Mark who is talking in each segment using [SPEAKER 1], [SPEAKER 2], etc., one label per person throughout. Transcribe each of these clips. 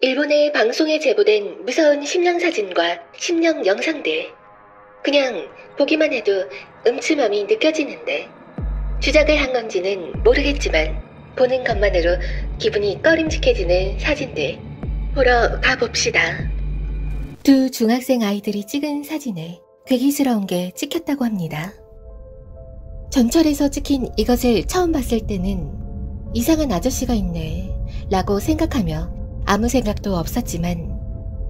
[SPEAKER 1] 일본의 방송에 제보된 무서운 심령 사진과 심령 영상들. 그냥 보기만 해도 음침함이 느껴지는데 주작을 한 건지는 모르겠지만 보는 것만으로 기분이 꺼림직해지는 사진들. 보러 가봅시다. 두 중학생 아이들이 찍은 사진에 괴기스러운 게 찍혔다고 합니다. 전철에서 찍힌 이것을 처음 봤을 때는 이상한 아저씨가 있네 라고 생각하며 아무 생각도 없었지만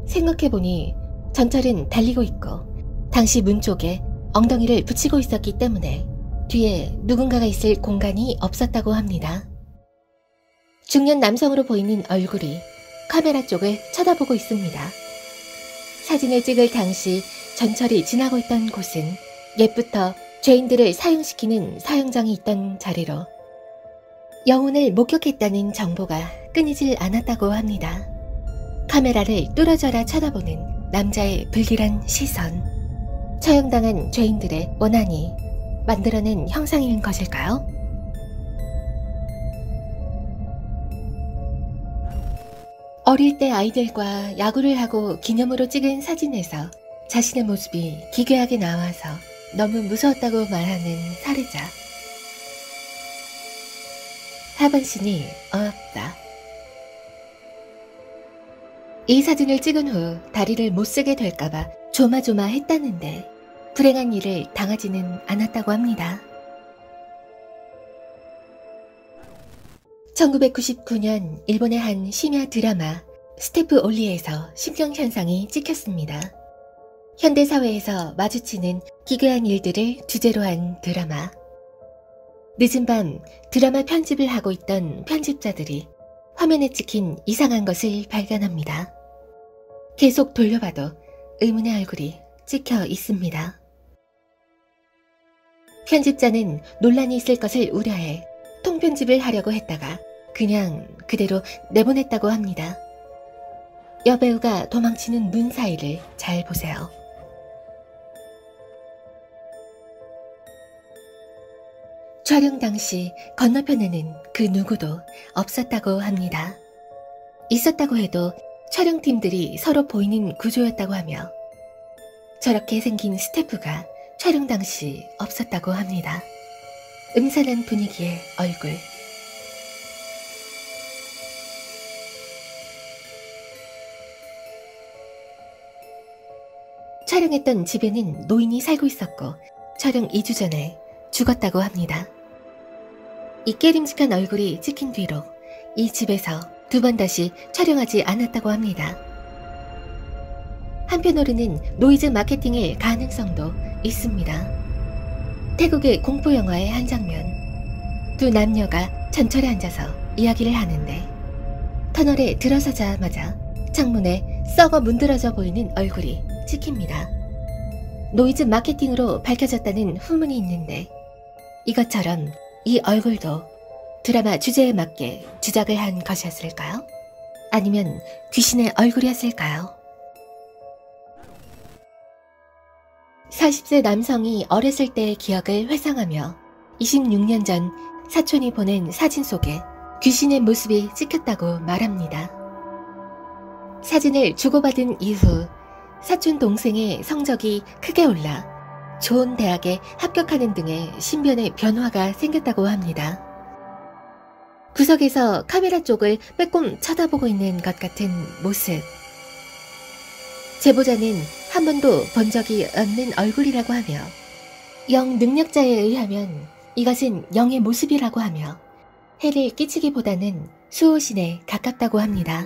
[SPEAKER 1] 생각해보니 전철은 달리고 있고 당시 문 쪽에 엉덩이를 붙이고 있었기 때문에 뒤에 누군가가 있을 공간이 없었다고 합니다. 중년 남성으로 보이는 얼굴이 카메라 쪽을 쳐다보고 있습니다. 사진을 찍을 당시 전철이 지나고 있던 곳은 옛부터 죄인들을 사형시키는 사형장이 있던 자리로 영혼을 목격했다는 정보가 끊이질 않았다고 합니다. 카메라를 뚫어져라 쳐다보는 남자의 불길한 시선. 처형당한 죄인들의 원한이 만들어낸 형상인 것일까요? 어릴 때 아이들과 야구를 하고 기념으로 찍은 사진에서 자신의 모습이 기괴하게 나와서 너무 무서웠다고 말하는 살해자. 하반신이 어둡다. 이 사진을 찍은 후 다리를 못쓰게 될까봐 조마조마했다는데 불행한 일을 당하지는 않았다고 합니다. 1999년 일본의 한 심야 드라마 스테프 올리에서 심경현상이 찍혔습니다. 현대사회에서 마주치는 기괴한 일들을 주제로 한 드라마. 늦은 밤 드라마 편집을 하고 있던 편집자들이 화면에 찍힌 이상한 것을 발견합니다. 계속 돌려봐도 의문의 얼굴이 찍혀 있습니다. 편집자는 논란이 있을 것을 우려해 통편집을 하려고 했다가 그냥 그대로 내보냈다고 합니다. 여배우가 도망치는 눈 사이를 잘 보세요. 촬영 당시 건너편에는 그 누구도 없었다고 합니다. 있었다고 해도 촬영팀들이 서로 보이는 구조였다고 하며 저렇게 생긴 스태프가 촬영 당시 없었다고 합니다. 음산한 분위기의 얼굴. 촬영했던 집에는 노인이 살고 있었고 촬영 2주 전에 죽었다고 합니다. 이 깨림직한 얼굴이 찍힌 뒤로 이 집에서 두 번 다시 촬영하지 않았다고 합니다. 한편으로는 노이즈 마케팅의 가능성도 있습니다. 태국의 공포영화의 한 장면. 두 남녀가 전철에 앉아서 이야기를 하는데 터널에 들어서자마자 창문에 썩어 문드러져 보이는 얼굴이 찍힙니다. 노이즈 마케팅으로 밝혀졌다는 후문이 있는데 이것처럼 이 얼굴도 드라마 주제에 맞게 주작을 한 것이었을까요? 아니면 귀신의 얼굴이었을까요? 40세 남성이 어렸을 때의 기억을 회상하며 26년 전 사촌이 보낸 사진 속에 귀신의 모습이 찍혔다고 말합니다. 사진을 주고받은 이후 사촌 동생의 성적이 크게 올라 좋은 대학에 합격하는 등의 신변의 변화가 생겼다고 합니다. 구석에서 카메라 쪽을 빼꼼 쳐다보고 있는 것 같은 모습. 제보자는 한 번도 본 적이 없는 얼굴이라고 하며 영 능력자에 의하면 이것은 영의 모습이라고 하며 해를 끼치기보다는 수호신에 가깝다고 합니다.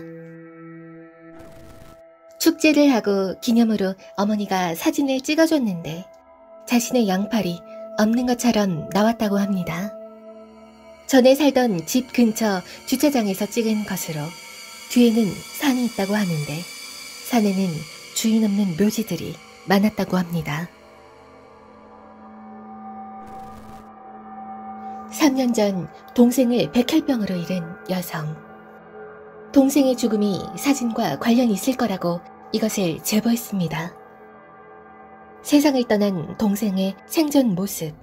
[SPEAKER 1] 축제를 하고 기념으로 어머니가 사진을 찍어줬는데 자신의 양팔이 없는 것처럼 나왔다고 합니다. 전에 살던 집 근처 주차장에서 찍은 것으로 뒤에는 산이 있다고 하는데 산에는 주인 없는 묘지들이 많았다고 합니다. 3년 전 동생을 백혈병으로 잃은 여성. 동생의 죽음이 사진과 관련이 있을 거라고 이것을 제보했습니다. 세상을 떠난 동생의 생전 모습.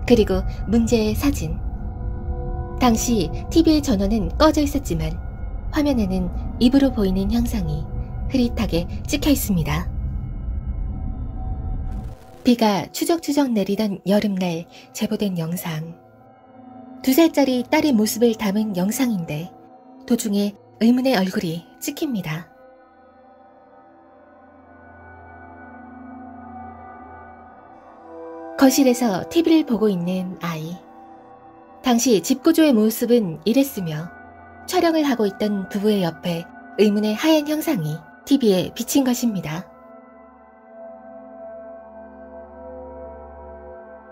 [SPEAKER 1] 그리고 문제의 사진. 당시 TV의 전원은 꺼져 있었지만 화면에는 입으로 보이는 형상이 흐릿하게 찍혀 있습니다. 비가 추적추적 내리던 여름날 제보된 영상. 2살짜리 딸의 모습을 담은 영상인데 도중에 의문의 얼굴이 찍힙니다. 거실에서 TV를 보고 있는 아이. 당시 집구조의 모습은 이랬으며 촬영을 하고 있던 부부의 옆에 의문의 하얀 형상이 TV에 비친 것입니다.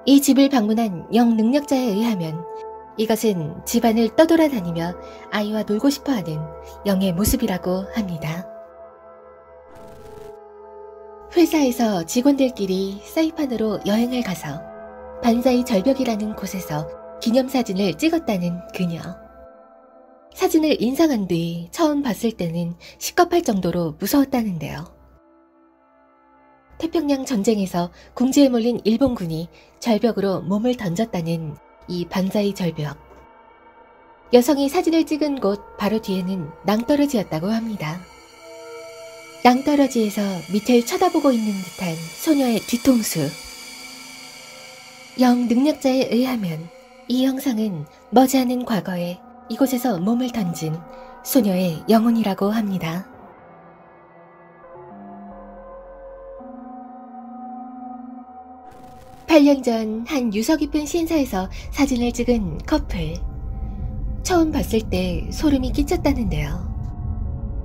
[SPEAKER 1] 이 집을 방문한 영능력자에 의하면 이것은 집안을 떠돌아다니며 아이와 놀고 싶어하는 영의 모습이라고 합니다. 회사에서 직원들끼리 사이판으로 여행을 가서 반사이 절벽이라는 곳에서 기념사진을 찍었다는 그녀. 사진을 인상한 뒤 처음 봤을 때는 식겁할 정도로 무서웠다는데요. 태평양 전쟁에서 궁지에 몰린 일본군이 절벽으로 몸을 던졌다는 이 반사이 절벽. 여성이 사진을 찍은 곳 바로 뒤에는 낭떠러지였다고 합니다. 낭떠러지에서 밑을 쳐다보고 있는 듯한 소녀의 뒤통수. 영능력자에 의하면 이 형상은 머지않은 과거에 이곳에서 몸을 던진 소녀의 영혼이라고 합니다. (8년) 전 한 유서 깊은 신사에서 사진을 찍은 커플. 처음 봤을 때 소름이 끼쳤다는데요.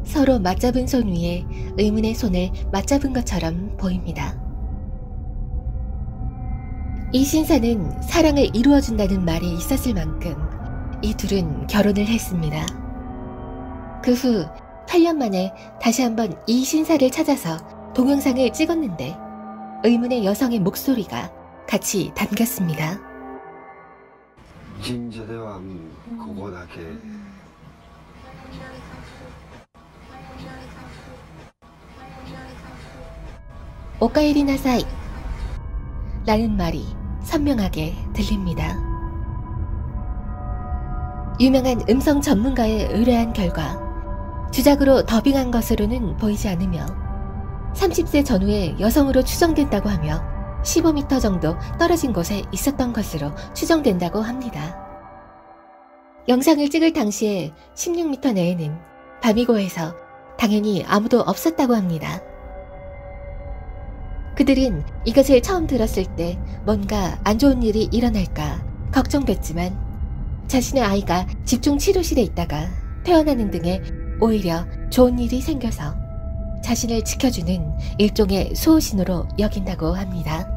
[SPEAKER 1] 서로 맞잡은 손 위에 의문의 손을 맞잡은 것처럼 보입니다. 이 신사는 사랑을 이루어준다는 말이 있었을 만큼 이 둘은 결혼을 했습니다. 그 후 8년 만에 다시 한번 이 신사를 찾아서 동영상을 찍었는데 의문의 여성의 목소리가 같이 담겼습니다.
[SPEAKER 2] 神社ではここだけ
[SPEAKER 1] 오카에리나사이 라는 말이 선명하게 들립니다. 유명한 음성 전문가에 의뢰한 결과 주작으로 더빙한 것으로는 보이지 않으며 30세 전후의 여성으로 추정된다고 하며 15m 정도 떨어진 곳에 있었던 것으로 추정된다고 합니다. 영상을 찍을 당시에 16m 내에는 밤이고 해서 당연히 아무도 없었다고 합니다. 그들은 이것을 처음 들었을 때 뭔가 안 좋은 일이 일어날까 걱정됐지만 자신의 아이가 집중치료실에 있다가 퇴원하는 등의 오히려 좋은 일이 생겨서 자신을 지켜주는 일종의 수호신으로 여긴다고 합니다.